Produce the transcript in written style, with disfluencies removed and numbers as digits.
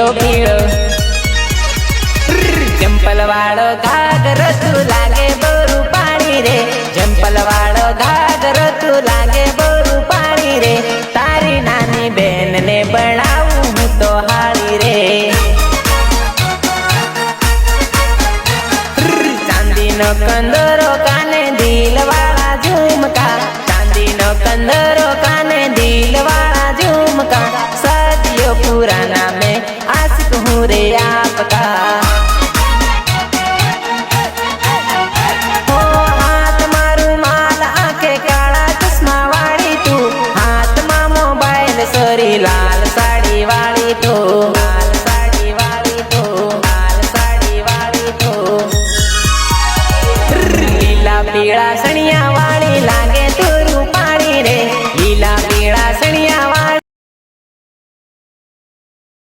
पीलो पीलो चंपल वालो घाघरो तू लागे बोरू पानी रे चंपल वालो घाघरो तू लागे बोरू पानी रे तारी नानी बेन ने बनाऊं हूँ तो हाड़ी रे चांदी नो कंदरो काने दिल वाला झुमका चांदी नो कंदरो काने दिल वाला झुमका सदियों पुराना में आशिक हूँ रे आपका।